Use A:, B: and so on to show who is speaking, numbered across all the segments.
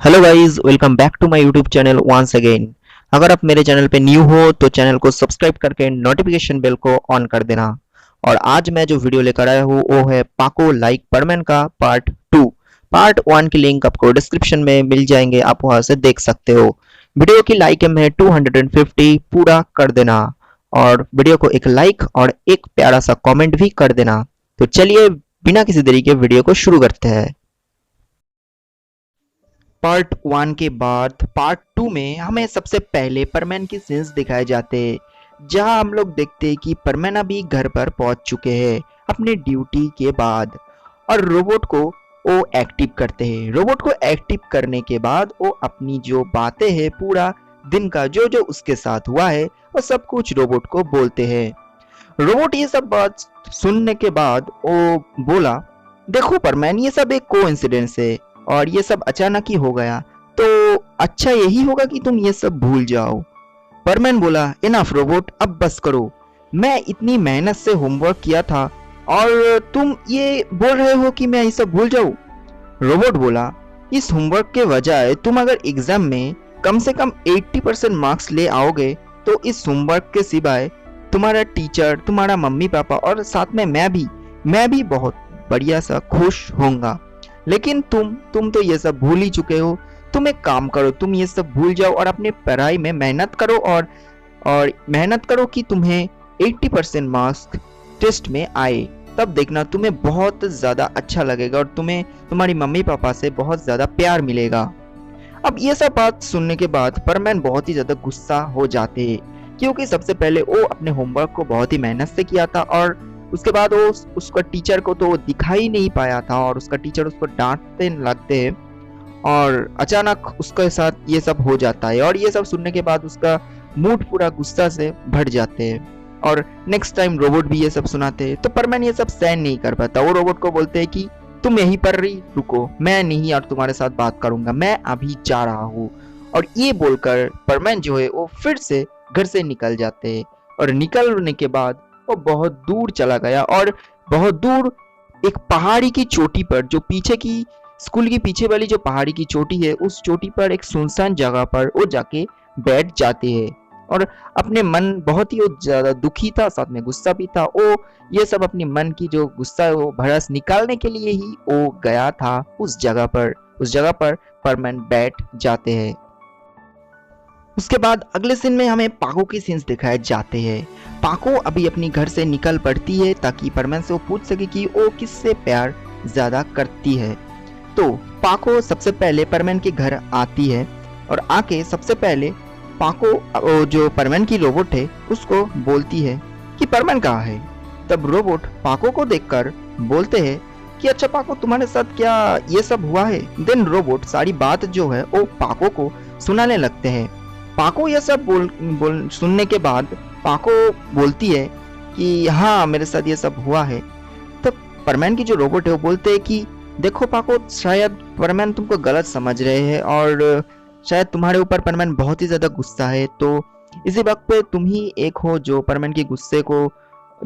A: Hello guys, welcome back to my YouTube channel once again. अगर आप मेरे channel पे न्यू हो तो चैनल को सब्सक्राइब करके नोटिफिकेशन बेल को ऑन कर देना। और आज मैं जो वीडियो लेकर आया हूँ वो है पाको लाइक परमैन का पार्ट 2। पार्ट 1 की लिंक आपको डिस्क्रिप्शन में मिल जाएंगे, आप वहां से देख सकते हो। वीडियो की लाइक एम है 250, पूरा कर देना। और वीडियो को एक लाइक और एक प्यारा सा कॉमेंट भी कर देना। तो चलिए बिना किसी देरी के वीडियो को शुरू करते हैं। पार्ट 1 के बाद पार्ट 2 में हमें सबसे पहले परमैन की सीन्स दिखाए जाते हैं, जहां हम लोग देखते हैं कि परमैन अभी घर पर पहुंच चुके हैं अपने ड्यूटी के बाद। और रोबोट को वो एक्टिव करते हैं। रोबोट को एक्टिव करने के बाद वो अपनी जो बातें हैं, पूरा दिन का जो जो उसके साथ हुआ है वो सब कुछ रोबोट को बोलते हैं। रोबोट ये सब बात सुनने के बाद वो बोला, देखो परमैन, ये सब एक कोइंसिडेंस है और ये सब अचानक ही हो गया, तो अच्छा यही होगा कि तुम ये सब भूल जाओ। परमैन बोला, इनफ रोबोट, अब बस करो। मैं इतनी मेहनत से होमवर्क किया था और तुम ये बोल रहे हो कि मैं ये सब भूल जाऊं। रोबोट बोला, इस होमवर्क के बजाय तुम अगर एग्जाम में कम से कम 80% मार्क्स ले आओगे तो इस होमवर्क के सिवाय तुम्हारा टीचर, तुम्हारा मम्मी पापा और साथ में मैं भी बहुत बढ़िया सा खुश होऊंगा। लेकिन तुम तो ये सब भूल ही चुके हो। तुम एक काम करो, तुम ये सब भूल जाओ और अपनी पढ़ाई में मेहनत करो और मेहनत करो कि तुम्हें 80% मार्क्स टेस्ट में आए। तब देखना तुम्हें बहुत ज़्यादा अच्छा लगेगा और तुम्हें तुम्हारी मम्मी पापा से बहुत ज़्यादा प्यार मिलेगा। अब ये सब बात सुनने के बाद परमैन बहुत ही ज़्यादा गुस्सा हो जाते हैं, क्योंकि सबसे पहले वो अपने होमवर्क को बहुत ही मेहनत से किया था और उसके बाद वो उसका टीचर को तो दिखा ही नहीं पाया था और उसका टीचर उसको डांटने लगते हैं और अचानक उसके साथ ये सब हो जाता है। और ये सब सुनने के बाद उसका मूड पूरा गुस्सा से भर जाते हैं और नेक्स्ट टाइम रोबोट भी ये सब सुनाते हैं तो परमैन ये सब सहन नहीं कर पाता। वो रोबोट को बोलते हैं कि तुम यहीं पर ही रुको, मैं नहीं और तुम्हारे साथ बात करूंगा, मैं अभी जा रहा हूँ। और ये बोलकर परमैन जो है वो फिर से घर से निकल जाते हैं और निकलने के बाद वो बहुत दूर चला गया और बहुत दूर एक पहाड़ी की चोटी पर, जो पीछे की स्कूल की पीछे वाली जो पहाड़ी की चोटी है, उस चोटी पर एक सुनसान जगह पर वो जाके बैठ जाते हैं। और अपने मन बहुत ही ज्यादा दुखी था, साथ में गुस्सा भी था। वो ये सब अपने मन की जो गुस्सा है वो भड़ास निकालने के लिए ही वो गया था उस जगह पर। उस जगह पर परमैन बैठ जाते हैं। उसके बाद अगले सीन में हमें पाको की सीन्स दिखाए जाते हैं। पाको अभी अपनी घर से निकल पड़ती है ताकि परमैन से वो पूछ सके कि वो किससे प्यार ज्यादा करती है। तो पाको सबसे पहले परमैन के घर आती है और आके सबसे पहले पाको जो परमैन की रोबोट है उसको बोलती है कि परमैन कहाँ है। तब रोबोट पाको को देखकर बोलते हैं कि अच्छा पाको, तुम्हारे साथ क्या ये सब हुआ है। देन रोबोट सारी बात जो है वो पाको को सुनाने लगते हैं। पाको यह सब बोल सुनने के बाद पाको बोलती है कि हाँ, मेरे साथ ये सब हुआ है। तब परमैन की जो रोबोट है वो बोलते हैं कि देखो पाको, शायद परमैन तुमको गलत समझ रहे हैं और शायद तुम्हारे ऊपर परमैन बहुत ही ज्यादा गुस्सा है, तो इसी वक्त पे तुम ही एक हो जो परमैन के गुस्से को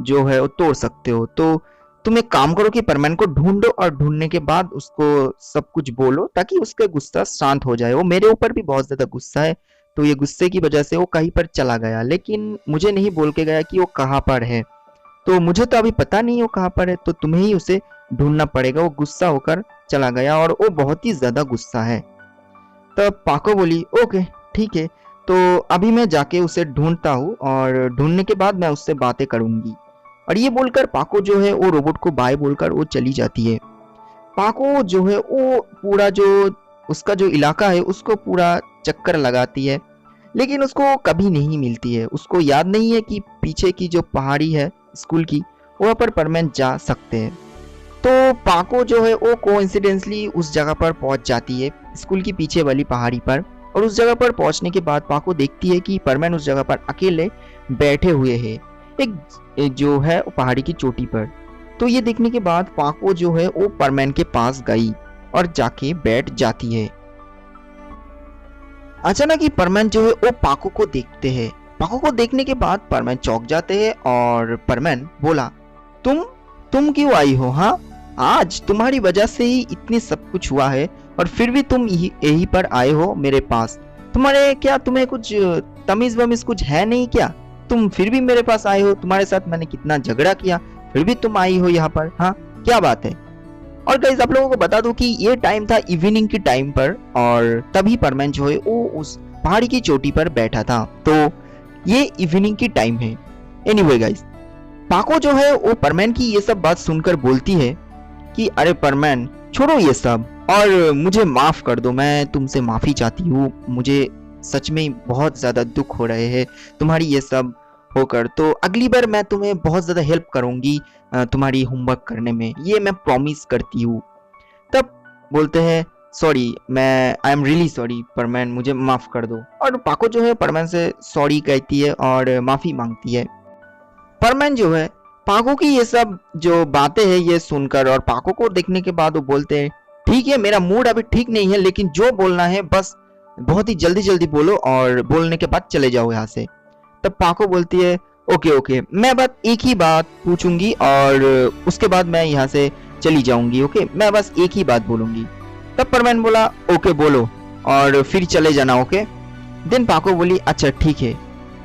A: जो है वो तोड़ सकते हो। तो तुम एक काम करो कि परमैन को ढूंढो और ढूंढने के बाद उसको सब कुछ बोलो ताकि उसका गुस्सा शांत हो जाए। वो मेरे ऊपर भी बहुत ज्यादा गुस्सा है, तो ये गुस्से की वजह से वो कहीं पर चला गया, लेकिन मुझे नहीं बोल के गया कि वो कहाँ पर है। तो मुझे तो अभी पता नहीं वो कहाँ पर है, तो तुम्हें ही उसे ढूंढना पड़ेगा। वो गुस्सा होकर चला गया और वो बहुत ही ज्यादा गुस्सा है। तब पाको बोली, ओके ठीक है, तो अभी मैं जाके उसे ढूंढता हूँ और ढूंढने के बाद मैं उससे बातें करूंगी। और ये बोलकर पाको जो है वो रोबोट को बाय बोलकर वो चली जाती है। पाको जो है वो पूरा जो उसका जो इलाका है उसको पूरा चक्कर लगाती है, लेकिन उसको कभी नहीं मिलती है। उसको याद नहीं है कि पीछे की जो पहाड़ी है स्कूल की, वहाँ पर परमैन जा सकते हैं। तो पाको जो है वो कोइंसिडेंटली उस जगह पर पहुंच जाती है, स्कूल की पीछे वाली पहाड़ी पर। और उस जगह पर पहुंचने के बाद पाको देखती है कि परमैन उस जगह पर अकेले बैठे हुए हैं, एक जो है पहाड़ी की चोटी पर। तो ये देखने के बाद पाको जो है वो परमैन के पास गई और जाके बैठ जाती है। अचानक ही परमैन जो है वो पाको को देखते हैं। पाको को देखने के बाद परमैन चौंक जाते हैं और परमैन बोला, तुम क्यों आई हो? हाँ, आज तुम्हारी वजह से ही इतनी सब कुछ हुआ है और फिर भी तुम यहीं पर आए हो मेरे पास। तुम्हें कुछ तमीज वमीज कुछ है नहीं क्या? तुम फिर भी मेरे पास आए हो, तुम्हारे साथ मैंने कितना झगड़ा किया, फिर भी तुम आई हो यहाँ पर। हाँ, क्या बात है? और गाइस आप लोगों को बता दूं कि ये टाइम था इवनिंग के टाइम पर, और तभी परमैन जो है वो उस पहाड़ी की चोटी पर बैठा था। तो ये इवनिंग की टाइम है। एनीवे गाइस, पाको जो है वो परमैन की ये सब बात सुनकर बोलती है कि अरे परमैन, छोड़ो ये सब और मुझे माफ कर दो, मैं तुमसे माफी चाहती हूँ। मुझे सच में बहुत ज्यादा दुख हो रहे हैं तुम्हारी ये सब होकर। तो अगली बार मैं तुम्हें बहुत ज्यादा हेल्प करूंगी तुम्हारी होमवर्क करने में, ये मैं प्रॉमिस करती हूँ। तब बोलते हैं सॉरी, मैं आई एम रियली सॉरी परमैन, मुझे माफ कर दो। और पाको जो है परमैन से सॉरी कहती है और माफी मांगती है। परमैन जो है पाको की ये सब जो बातें हैं ये सुनकर और पाको को देखने के बाद वो बोलते हैं ठीक है, मेरा मूड अभी ठीक नहीं है, लेकिन जो बोलना है बस बहुत ही जल्दी जल्दी बोलो और बोलने के बाद चले जाओ यहाँ से। तब पाको बोलती है ओके ओके, मैं बस एक ही बात पूछूंगी और उसके बाद मैं यहाँ से चली जाऊंगी। ओके, मैं बस एक ही बात बोलूंगी। तब परमैन बोला ओके बोलो और फिर चले जाना। ओके। देन पाको बोली अच्छा ठीक है,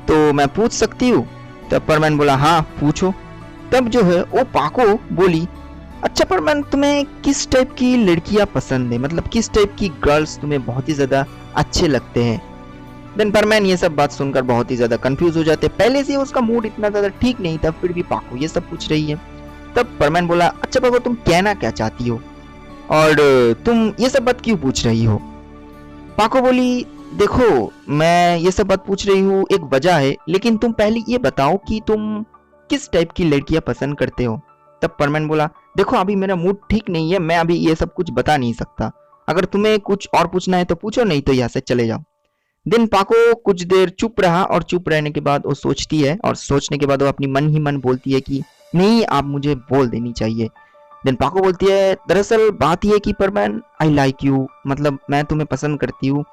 A: तो मैं पूछ सकती हूँ? तब परमैन बोला हाँ पूछो। तब जो है वो पाको बोली अच्छा परमैन, तुम्हें किस टाइप की लड़कियां पसंद है, मतलब किस टाइप की गर्ल्स तुम्हें बहुत ही ज्यादा अच्छे लगते हैं? देन परमैन ये सब बात सुनकर बहुत ही ज्यादा कंफ्यूज हो जाते। पहले से उसका मूड इतना ज्यादा ठीक नहीं था, फिर भी पाको ये सब पूछ रही है। तब परमैन बोला अच्छा पाको, तुम कहना क्या चाहती हो और तुम ये सब बात क्यों पूछ रही हो? पाको बोली देखो, मैं ये सब बात पूछ रही हूँ एक वजह है, लेकिन तुम पहले ये बताओ कि तुम किस टाइप की लड़कियां पसंद करते हो। तब परमैन बोला देखो अभी मेरा मूड ठीक नहीं है, मैं अभी ये सब कुछ बता नहीं सकता, अगर तुम्हें कुछ और पूछना है तो पूछो, नहीं तो यहाँ से चले जाओ। दिन पाको कुछ देर चुप रहा और चुप रहने के बाद वो सोचती है और सोचने के बाद वो अपनी मन ही मन बोलती है कि नहीं, आप मुझे बोल देनी चाहिए। दिन पाको बोलती है दरअसल बात यह है कि परमैन आई लाइक यू, मतलब मैं तुम्हें पसंद करती हूँ।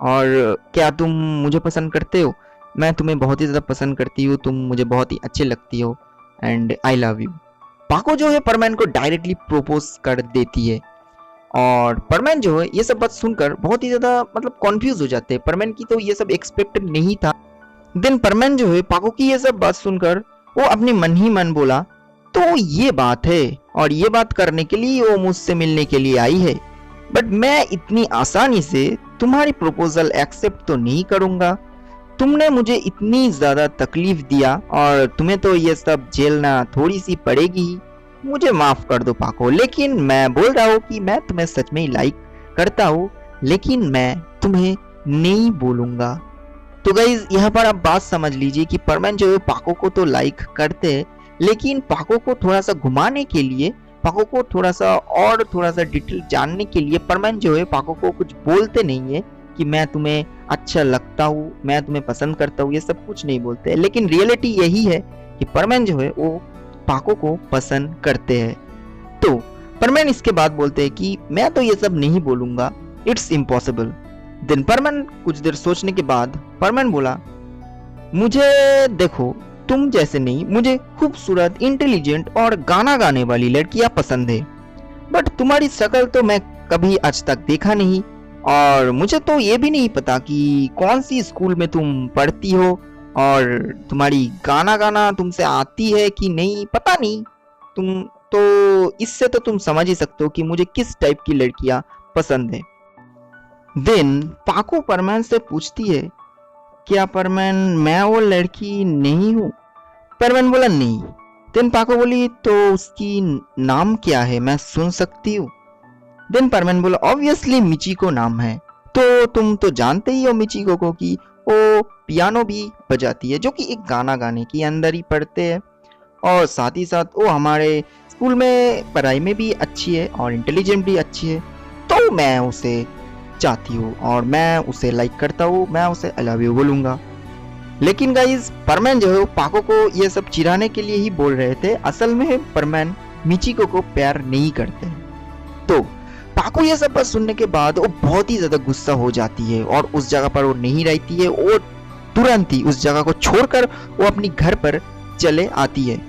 A: और क्या तुम मुझे पसंद करते हो? मैं तुम्हें बहुत ही ज़्यादा पसंद करती हूँ, तुम मुझे बहुत ही अच्छी लगती हो एंड आई लव यू। पाको जो है परमैन को डायरेक्टली प्रपोज कर देती है और परमैन जो है ये सब बात सुनकर बहुत ही ज़्यादा मतलब कॉन्फ्यूज हो जाते हैं। परमैन की तो ये सब एक्सपेक्टेड नहीं था। देन परमैन जो है पाको की ये सब बात सुनकर वो अपने मन ही मन बोला तो ये बात है और ये बात करने के लिए वो मुझसे मिलने के लिए आई है, बट मैं इतनी आसानी से तुम्हारी प्रपोजल एक्सेप्ट तो नहीं करूंगा। तुमने मुझे इतनी ज्यादा तकलीफ दिया और तुम्हें तो ये सब झेलना थोड़ी सी पड़ेगी ही। मुझे माफ कर दो पाको, लेकिन मैं बोल रहा हूँ कि मैं तुम्हें सच में ही लाइक करता हूँ, लेकिन मैं तुम्हें नहीं बोलूंगा। तो गाइज यहाँ पर आप बात समझ लीजिए कि परमैन जो है पाको को तो लाइक करते हैं, लेकिन पाको को थोड़ा सा घुमाने के लिए, पाको को थोड़ा सा डिटेल जानने के लिए परमैन जो है पाको को कुछ बोलते नहीं है कि मैं तुम्हें अच्छा लगता हूँ, मैं तुम्हें पसंद करता हूँ, ये सब कुछ नहीं बोलते। लेकिन रियलिटी यही है कि परमैन जो है वो पाको को पसंद करते हैं। तो परमैन इसके बाद बोलते हैं कि मैं तो ये सब नहीं बोलूंगा, इट्स इम्पॉसिबल। देन परमैन कुछ देर सोचने के बाद परमैन बोला मुझे देखो तुम जैसे नहीं, मुझे खूबसूरत, इंटेलिजेंट और गाना गाने वाली लड़कियां पसंद है, बट तुम्हारी शक्ल तो मैं कभी आज तक देखा नहीं और मुझे तो ये भी नहीं पता कि कौन सी स्कूल में तुम पढ़ती हो और तुम्हारी गाना गाना तुमसे आती है कि नहीं पता नहीं। तुम तो इससे तो तुम समझ ही सकते हो कि मुझे किस टाइप की लड़कियां पसंद है। देन पाको परमैन से पूछती है क्या परमैन मैं वो लड़की नहीं हूँ? परमैन बोला नहीं। देन पाको बोली तो उसकी नाम क्या है, मैं सुन सकती हूँ? देन परमैन बोला ऑब्वियसली मिचिको नाम है। तो तुम तो जानते ही हो मिचिको को कि वो पियानो भी बजाती है, जो कि एक गाना गाने के अंदर ही पढ़ते हैं, और साथ ही साथ वो हमारे स्कूल में पढ़ाई में भी अच्छी है और इंटेलिजेंट भी अच्छी है। तो मैं उसे चाहती हूँ और मैं उसे लाइक करता हूँ, मैं उसे आई लव यू बोलूंगा। लेकिन गाइज परमैन जो है वो पाको को ये सब चिढ़ाने के लिए ही बोल रहे थे, असल में परमैन मिचिको को प्यार नहीं करते। तो पाको ये सब बात सुनने के बाद वो बहुत ही ज्यादा गुस्सा हो जाती है और उस जगह पर वो नहीं रहती है, वो तुरंत ही उस जगह को छोड़कर वो अपनी घर पर चले आती है।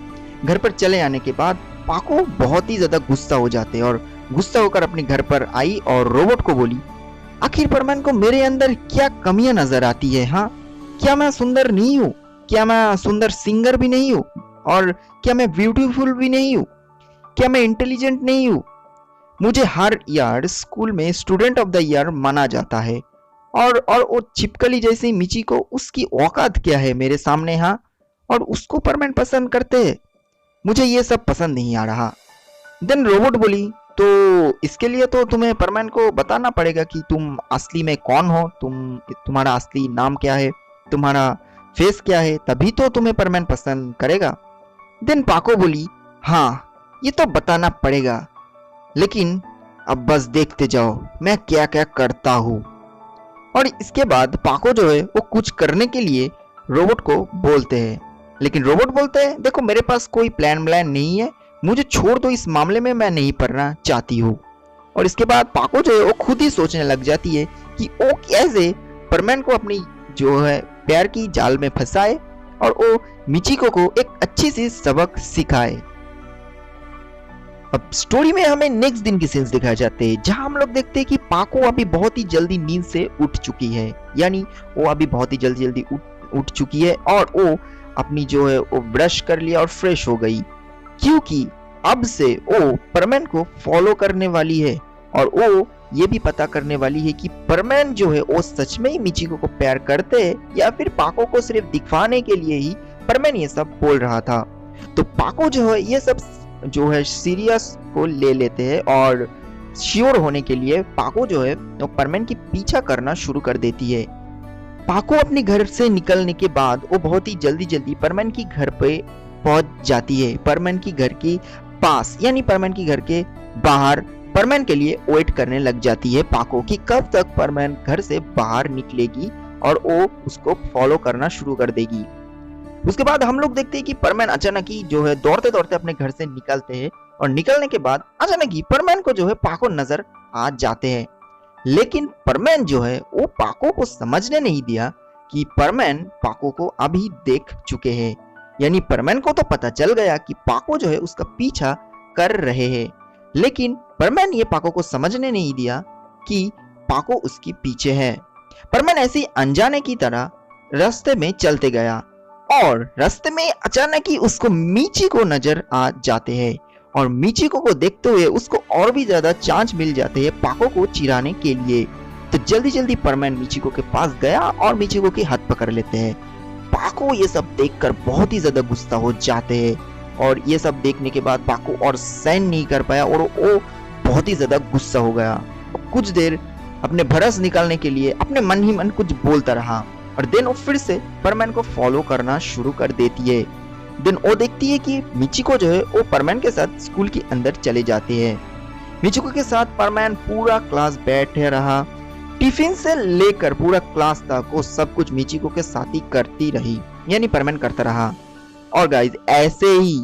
A: घर पर चले आने के बाद पाको बहुत ही ज्यादा गुस्सा हो जाते हैं और गुस्सा होकर अपने घर पर आई और रोबोट को बोली, आखिर परमान को मेरे अंदर क्या कमियां नजर आती है? हाँ, क्या मैं सुंदर नहीं हूँ? क्या मैं सुंदर सिंगर भी नहीं हूँ? और क्या मैं ब्यूटीफुल भी नहीं हूँ? क्या मैं इंटेलिजेंट नहीं हूँ? मुझे हर ईयर स्कूल में स्टूडेंट ऑफ द ईयर माना जाता है, और वो छिपकली जैसी मिची को उसकी औकात क्या है मेरे सामने? हाँ, और उसको परमान पसंद करते हैं। मुझे ये सब पसंद नहीं आ रहा। देन रोबोट बोली, तो इसके लिए तो तुम्हें परमान को बताना पड़ेगा कि तुम असली में कौन हो, तुम्हारा असली नाम क्या है, तुम्हारा फेस क्या है, तभी तो तुम्हें परमान पसंद करेगा। देन पाको बोली, हाँ ये तो बताना पड़ेगा, लेकिन अब बस देखते जाओ मैं क्या क्या करता हूँ। और इसके बाद पाको जो है वो कुछ करने के लिए रोबोट को बोलते हैं, लेकिन रोबोट बोलते हैं, देखो मेरे पास कोई प्लान नहीं है, मुझे छोड़ दो, इस मामले में मैं नहीं पढ़ना चाहती हूँ। और इसके बाद पाको जो है वो खुद ही सोचने लग जाती है कि वो कैसे परमान को अपनी जो है प्यार की जाल में फंसाए और वो मिचिको को एक अच्छी सी सबक सिखाए। अब स्टोरी में हमें नेक्स्ट दिन की सीन्स दिखाए जाते हैं, जहां हम लोग देखते हैं कि पाको अभी बहुत ही जल्दी नींद से उठ चुकी है, यानी वो अभी बहुत ही जल्दी उठ चुकी है और वो अपनी जो है वो ब्रश कर लिया और फ्रेश हो गई, क्योंकि अब से वो परमान को फॉलो करने वाली है और वो ये भी पता करने वाली है कि परमान जो है वो सच में ही मिचिको को प्यार करते हैं या फिर पाको को सिर्फ दिखाने के लिए ही परमान ये सब बोल रहा था। तो पाको जो है ये सब जो है सीरियस को ले लेते हैं और श्योर होने के लिए पाको जो है वो परमान की पीछा करना शुरू कर देती है। पाको अपने घर से निकलने के बाद वो बहुत ही जल्दी परमान की घर पे पहुंच जाती है, परमान की घर के पास, यानी परमान की घर के बाहर परमान के लिए वेट करने लग जाती है पाको कि कब तक परमान घर से बाहर निकलेगी और वो उसको फॉलो करना शुरू कर देगी। उसके बाद हम लोग देखते हैं कि परमान अचानक ही जो है दौड़ते दौड़ते अपने घर से निकलते हैं और निकलने के बाद अचानक ही परमान को जो है पाको नजर आ जाते हैं, लेकिन परमान जो है वो पाको को समझने नहीं दिया कि परमान पाको को अभी देख चुके हैं, यानी परमान को तो पता चल गया कि पाको जो है उसका पीछा कर रहे हैं, लेकिन परमान ये पाको को समझने नहीं दिया कि पाको उसके पीछे है। परमान ऐसे ही अनजाने की तरह रास्ते में चलते गया और रास्ते में अचानक ही उसको मिचिको नजर आ जाते हैं और मिचिको को देखते हुए उसको और भी ज्यादा चांस मिल जाते हैं पाको को चिढ़ाने के लिए। तो जल्दी परमान मिचिको के पास गया और मिचिको के हाथ पकड़ लेते हैं। पाको ये सब देखकर बहुत ही ज्यादा गुस्सा हो जाते हैं और ये सब देखने के बाद पाको और सहन नहीं कर पाया और वो बहुत ही ज्यादा गुस्सा हो गया। कुछ देर अपने भड़ास निकालने के लिए अपने मन ही मन कुछ बोलता रहा और देन वो फिर से परमान को फॉलो करना शुरू कर देती है। देन वो देखती है कि मिचिको जो है वो परमान के साथ स्कूल के अंदर चले जाते हैं। मिचिको के साथ परमान पूरा क्लास बैठे रहा, टिफिन से लेकर पूरा क्लास तक वो सब कुछ मिचिको के साथ ही करती रही, यानी परमान करता रहा। और गाइस ऐसे ही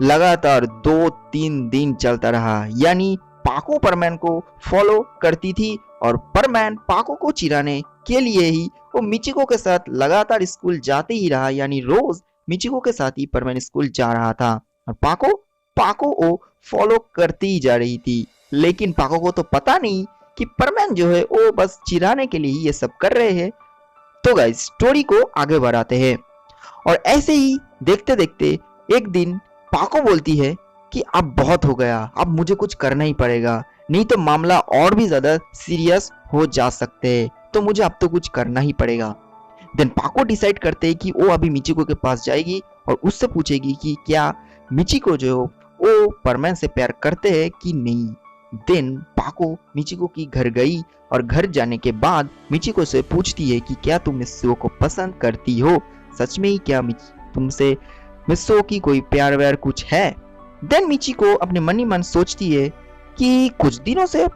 A: लगातार 2-3 दिन चलता रहा, यानी पाको परमान को फॉलो करती थी और परमान पाको को चिढ़ाने के लिए ही वो मिचिको के साथ लगातार स्कूल जाते ही रहा, यानी रोज मिचिको के साथ ही परमान स्कूल जा रहा था और पाको वो फॉलो करती ही जा रही थी। लेकिन पाको को तो पता नहीं कि परमान जो है वो बस चिढ़ाने के लिए ही ये सब कर रहे हैं। तो गाइस स्टोरी को आगे बढ़ाते हैं और ऐसे ही देखते देखते एक दिन पाको बोलती है कि अब बहुत हो गया, अब मुझे कुछ करना ही पड़ेगा, नहीं तो मामला और भी ज्यादा सीरियस हो जा सकते हैं, तो मुझे अब तो कुछ करना ही पड़ेगा। देन पाको डिसाइड करते हैं कि वो अभी मिचिको के पास जाएगी और उससे पूछेगी कि क्या मिचिको जो वो परमान से प्यार करते हैं कि नहीं। देन पाको मिचिको की घर गई और घर जाने के बाद मिचिको से पूछती है कि क्या तुम मित्सुओ को पसंद करती हो, सच में ही क्या तुमसे मित्सुओ की कोई प्यार व्यार कुछ है। देन मिचिको अपने मन ही मन सोचती है कि कुछ दिनों से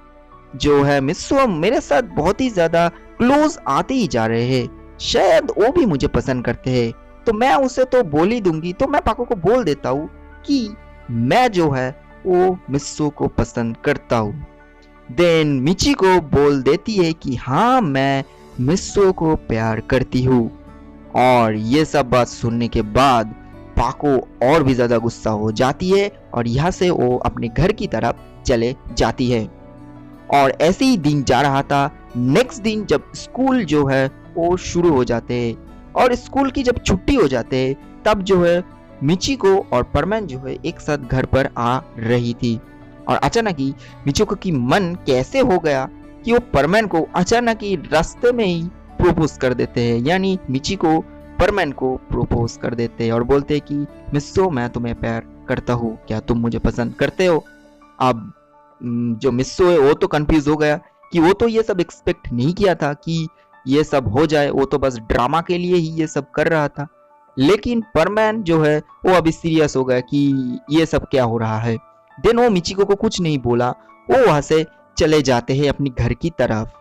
A: जो है मित्सुओ मेरे साथ बहुत ही ज्यादा क्लोज आते ही जा रहे हैं, शायद वो भी मुझे पसंद करते हैं, तो मैं उसे तो बोल ही दूंगी। तो मैं पाको को बोल देता हूँ कि मैं जो है वो मित्सुओ को पसंद करता हूँ। देन मिचिको बोल देती है कि हाँ मैं मित्सुओ को प्यार करती हूँ। और ये सब बात सुनने के बाद पाको और भी ज्यादा गुस्सा हो जाती है और यहाँ से वो अपने घर की तरफ चले जाती है। और ऐसे ही दिन जा रहा था। नेक्स्ट दिन जब स्कूल जो है वो शुरू हो जाते हैं और स्कूल की जब छुट्टी हो जाते हैं तब जो है मिचिको और परमैन जो है एक साथ घर पर आ रही थी। और अचानक ही मिचिको की मन कैसे हो गया कि वो परमैन को अचानक ही रास्ते में ही प्रपोज कर देते हैं। यानी मिचिको परमैन को प्रपोज कर देते हैं और बोलते हैं कि मिस्सो मैं तुम्हें प्यार करता हूँ, क्या तुम मुझे पसंद करते हो। अब जो मिस्सो है वो तो कंफ्यूज हो गया कि वो तो ये सब एक्सपेक्ट नहीं किया था कि ये सब हो जाए, वो तो बस ड्रामा के लिए ही ये सब कर रहा था। लेकिन परमैन जो है वो अभी सीरियस हो गया कि ये सब क्या हो रहा है। देन वो मिचिको को कुछ नहीं बोला, वो वहां से चले जाते हैं अपनी घर की तरफ।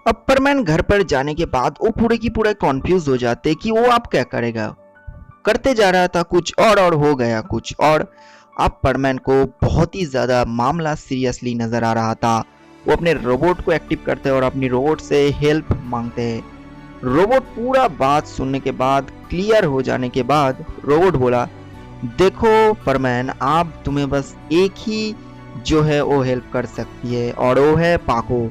A: अब परमैन घर पर जाने के बाद वो पूरे की पूरे कॉन्फ्यूज हो जाते कि वो अब क्या करेगा। करते जा रहा था कुछ और हो गया कुछ और। अब परमैन को बहुत ही ज्यादा मामला सीरियसली नजर आ रहा था। वो अपने रोबोट को एक्टिव करते हैं और अपनी रोबोट से हेल्प मांगते हैं। रोबोट पूरा बात सुनने के बाद क्लियर हो जाने के बाद रोबोट बोला, देखो परमैन, आप तुम्हें बस एक ही जो है वो हेल्प कर सकती है और वो है पाको।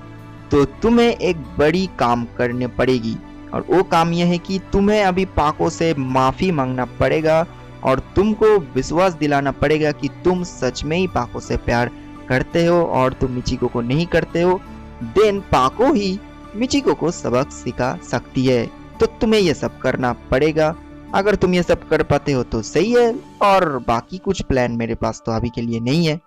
A: तो तुम्हें एक बड़ी काम करनी पड़ेगी और वो काम यह है कि तुम्हें अभी पाको से माफी मांगना पड़ेगा और तुमको विश्वास दिलाना पड़ेगा कि तुम सच में ही पाको से प्यार करते हो और तुम मिचिको को नहीं करते हो। देन पाको ही मिचिको को सबक सिखा सकती है। तो तुम्हें ये सब करना पड़ेगा। अगर तुम ये सब कर पाते हो तो सही है, और बाकी कुछ प्लान मेरे पास तो अभी के लिए नहीं है।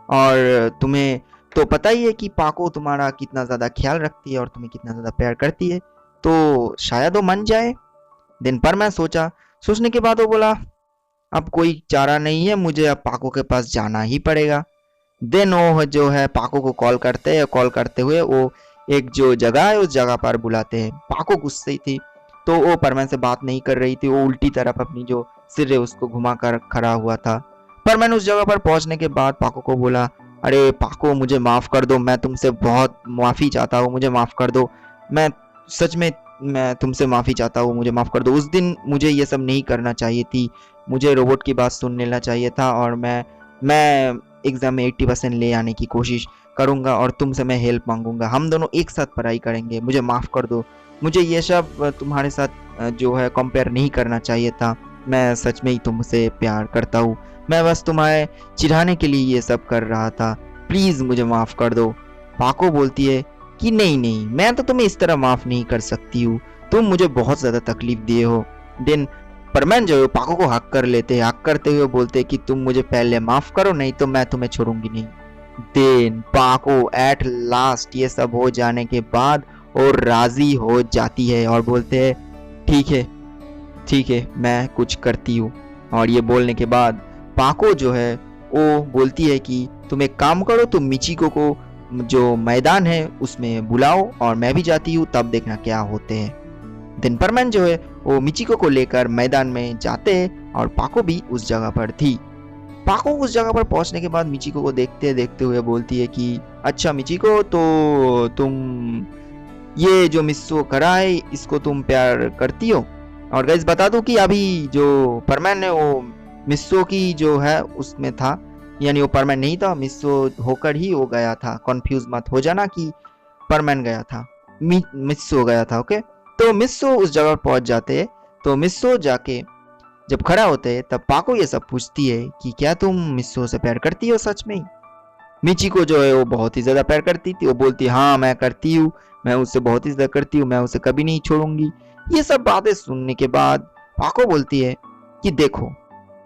A: और तुम्हें तो पता ही है कि पाको तुम्हारा कितना ज्यादा ख्याल रखती है और तुम्हें कितना ज्यादा प्यार करती है, तो शायद वो मान जाए। दिन पर मैं सोचने के बाद वो बोला, अब कोई चारा नहीं है, मुझे अब पाको के पास जाना ही पड़ेगा। देन वो जो है पाको को कॉल करते हैं। कॉल करते हुए वो एक जो जगह है उस जगह पर बुलाते हैं। पाको गुस्से थी तो वो परमैन से बात नहीं कर रही थी। वो उल्टी तरफ अपनी जो सिर है उसको घुमा कर खड़ा हुआ था। परमैन उस जगह पर पहुंचने के बाद पाको को बोला, अरे पाको, मुझे माफ कर दो, मैं तुमसे बहुत माफी चाहता हूँ, मुझे माफ कर दो, मैं सच में मैं तुमसे माफी चाहता हूँ, मुझे माफ कर दो। उस दिन मुझे ये सब नहीं करना चाहिए थी, मुझे रोबोट की बात सुन लेना चाहिए था और मैं एग्जाम में 80% ले आने की कोशिश करूंगा और तुमसे मैं हेल्प मांगूंगा, हम दोनों एक साथ पढ़ाई करेंगे, मुझे माफ कर दो। मुझे ये सब तुम्हारे साथ जो है कंपेयर नहीं करना चाहिए था, मैं सच में ही तुमसे प्यार करता हूँ, मैं बस तुम्हारे चिढ़ाने के लिए ये सब कर रहा था, प्लीज मुझे माफ कर दो। पाको बोलती है कि नहीं नहीं, मैं तो तुम्हें इस तरह माफ नहीं कर सकती हूँ, तुम मुझे बहुत ज्यादा तकलीफ दिए हो। देन परमैन जो है पाको को हक कर लेते हैं। हक करते हुए बोलते हैं कि तुम मुझे पहले माफ करो, नहीं तो मैं तुम्हें छोड़ूंगी नहीं। देन पाको एट लास्ट ये सब हो जाने के बाद और राजी हो जाती है और बोलते हैं ठीक है मैं कुछ करती हूँ। और ये बोलने के बाद पाको जो है वो बोलती है कि तुम एक काम करो, तुम मिचिको को जो मैदान है उसमें बुलाओ और मैं भी जाती हूँ, तब देखना क्या होते हैं। दिन परमैन जो है वो मिचिको को लेकर मैदान में जाते हैं और पाको भी उस जगह पर थी। पाको उस जगह पर पहुंचने के बाद मिचिको को देखते हुए बोलती है कि अच्छा मिचिको, तो तुम ये जो मिस्सो करा है इसको तुम प्यार करती हो। और गाइस बता दूं कि अभी जो परमैन है वो मिस्सो की जो है उसमें था, यानी वो परमैन नहीं था, मिस्सो होकर ही वो गया था। कंफ्यूज मत हो जाना कि परमैन गया था, मिस्सो गया था। ओके, तो मिस्सो उस जगह पर पहुंच जाते हैं। तो मिस्सो जाके जब खड़ा होते हैं तब पाको ये सब पूछती है कि क्या तुम मिस्सो से प्यार करती हो सच में? मिचिको जो है वो बहुत ही ज्यादा प्यार करती थी, वो बोलती है हाँ मैं करती हूँ, मैं उससे बहुत ही ज्यादा करती हूँ, मैं उसे कभी नहीं छोड़ूंगी। ये सब बातें सुनने के बाद पाको बोलती है कि देखो,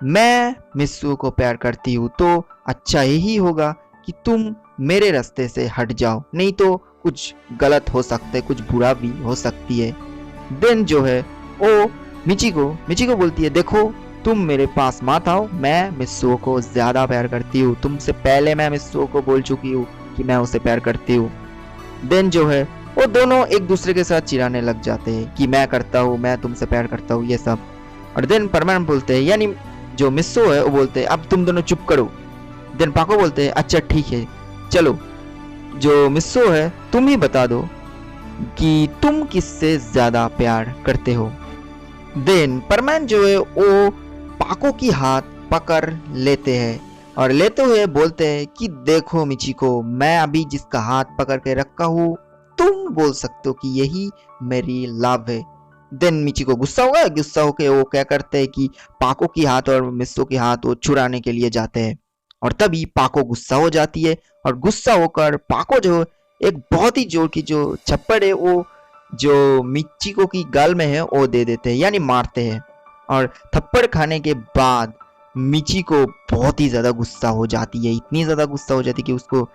A: मैं मिस्सो को प्यार करती हूँ तो अच्छा यही होगा कि तुम मेरे रास्ते से हट जाओ, नहीं तो कुछ गलत हो सकता है, कुछ बुरा भी हो सकती है। देन जो है वो मिचिको बोलती है देखो, तुम मेरे पास मत आओ, मैं मिस्सो को ज्यादा प्यार करती हूँ, तुमसे पहले मैं मिस्सो को बोल चुकी हूँ कि मैं उसे प्यार करती हूँ। देन जो है वो दोनों एक दूसरे के साथ चिढ़ाने लग जाते हैं कि मैं करता हूँ, मैं तुमसे प्यार करता हूँ, ये सब। और देन परमैन बोलते हैं, यानी जो मिस्सो है वो बोलते हैं अब तुम दोनों चुप करो। देन पाको बोलते हैं अच्छा ठीक है, चलो जो मिस्सो है तुम ही बता दो कि तुम किससे ज्यादा प्यार करते हो। देन परमैन जो है वो पाको की हाथ पकड़ लेते हैं और लेते हुए बोलते हैं कि देखो मिचिको, मैं अभी जिसका हाथ पकड़ के रखा हूँ तुम बोल सकते हो कि यही मेरी लव है। देन मिचिको गुस्सा होगा, गुस्सा होके वो क्या करते हैं कि पाको की हाथ और मिस्सो की हाथ वो चुराने के लिए जाते हैं और तभी पाको गुस्सा हो जाती है और गुस्सा होकर पाको जो एक बहुत ही जोर की जो छप्पड़ है वो जो मिचिको की गाल में है वो दे देते हैं यानी मारते हैं और थप्पड़ खाने के बाद मिचिको बहुत ही ज्यादा गुस्सा हो जाती है, इतनी ज्यादा गुस्सा हो जाती है कि उसको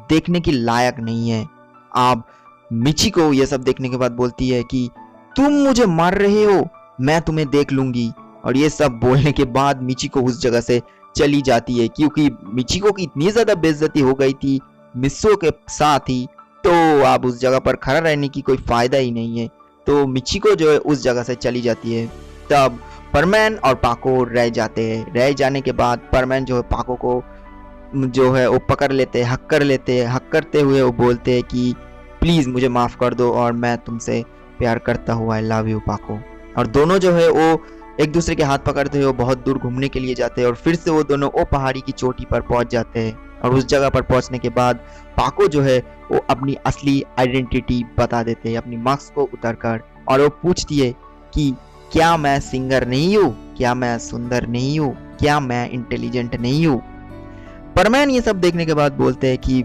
A: देखने की लायक नहीं है। अब मिचिको ये सब देखने के बाद बोलती है कि तुम मुझे मार रहे हो, मैं तुम्हें देख लूंगी। और ये सब बोलने के बाद मिचिको उस जगह से चली जाती है क्योंकि मिचिको की इतनी ज्यादा बेइज्जती हो गई थी मिस्सो के साथ ही, तो अब उस जगह पर खड़ा रहने की कोई फायदा ही नहीं है। तो मिचिको जो है उस जगह से चली जाती है। तब परमैन और पाको रह जाते हैं। रह जाने के बाद परमैन जो है पाको को जो है वो पकड़ लेते हैं, हक कर लेते हैं। हक करते हुए वो बोलते हैं कि प्लीज मुझे माफ कर दो और मैं तुमसे प्यार करता हूँ, आई लव यू पाको। और दोनों जो है वो एक दूसरे के हाथ पकड़ते हुए बहुत दूर घूमने के लिए जाते हैं और फिर से वो दोनों वो पहाड़ी की चोटी पर पहुंच जाते हैं। और उस जगह पर पहुंचने के बाद पाको जो है वो अपनी असली आइडेंटिटी बता देते हैं अपनी मास्क को उतारकर और वो पूछती है कि क्या मैं सिंगर नहीं हूँ, क्या मैं सुंदर नहीं हूँ, क्या मैं इंटेलिजेंट नहीं हूँ। परमैन ये सब देखने के बाद बोलते हैं कि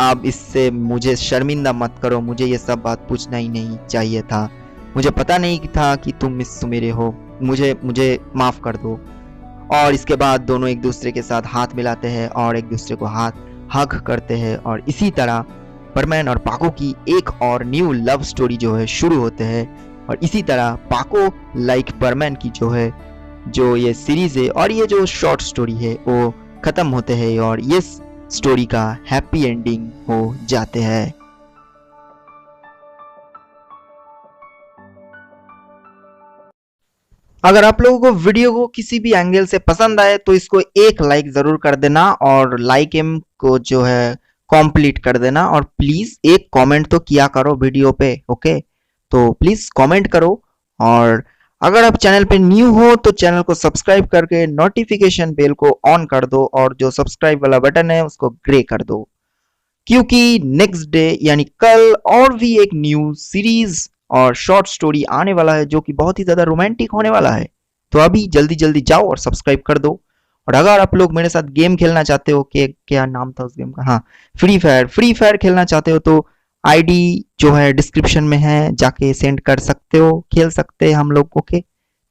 A: आप इससे मुझे शर्मिंदा मत करो, मुझे ये सब बात पूछना ही नहीं चाहिए था, मुझे पता नहीं था कि तुम मिस सुमेरे हो, मुझे मुझे माफ कर दो। और इसके बाद दोनों एक दूसरे के साथ हाथ मिलाते हैं और एक दूसरे को हाथ हग करते हैं और इसी तरह परमैन और पाको की एक और न्यू लव स्टोरी जो है शुरू होते हैं। और इसी तरह पाको लाइक परमैन की जो है जो ये सीरीज है और ये जो शॉर्ट स्टोरी है वो खत्म होते हैं और ये स्टोरी का हैप्पी एंडिंग हो जाते हैं। अगर आप लोगों को वीडियो को किसी भी एंगल से पसंद आए तो इसको एक लाइक जरूर कर देना और लाइक एम को जो है कंप्लीट कर देना और प्लीज एक कमेंट तो किया करो वीडियो पे, ओके। तो प्लीज कमेंट करो और अगर आप चैनल पे न्यू हो तो चैनल को सब्सक्राइब करके नोटिफिकेशन बेल को ऑन कर दो और जो सब्सक्राइब वाला बटन है उसको ग्रे कर दो क्योंकि नेक्स्ट डे यानी कल और भी एक न्यू सीरीज और शॉर्ट स्टोरी आने वाला है जो कि बहुत ही ज्यादा रोमांटिक होने वाला है। तो अभी जल्दी जल्दी जाओ और सब्सक्राइब कर दो। और अगर आप लोग मेरे साथ गेम खेलना चाहते हो कि क्या नाम था उस गेम का, हाँ फ्री फायर खेलना चाहते हो तो आईडी जो है डिस्क्रिप्शन में है, जाके सेंड कर सकते हो, खेल सकते हैं हम लोग, ओके।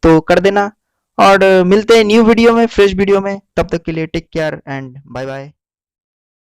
A: तो कर देना और मिलते हैं न्यू वीडियो में, फ्रेश वीडियो में। तब तक के लिए take care and bye bye.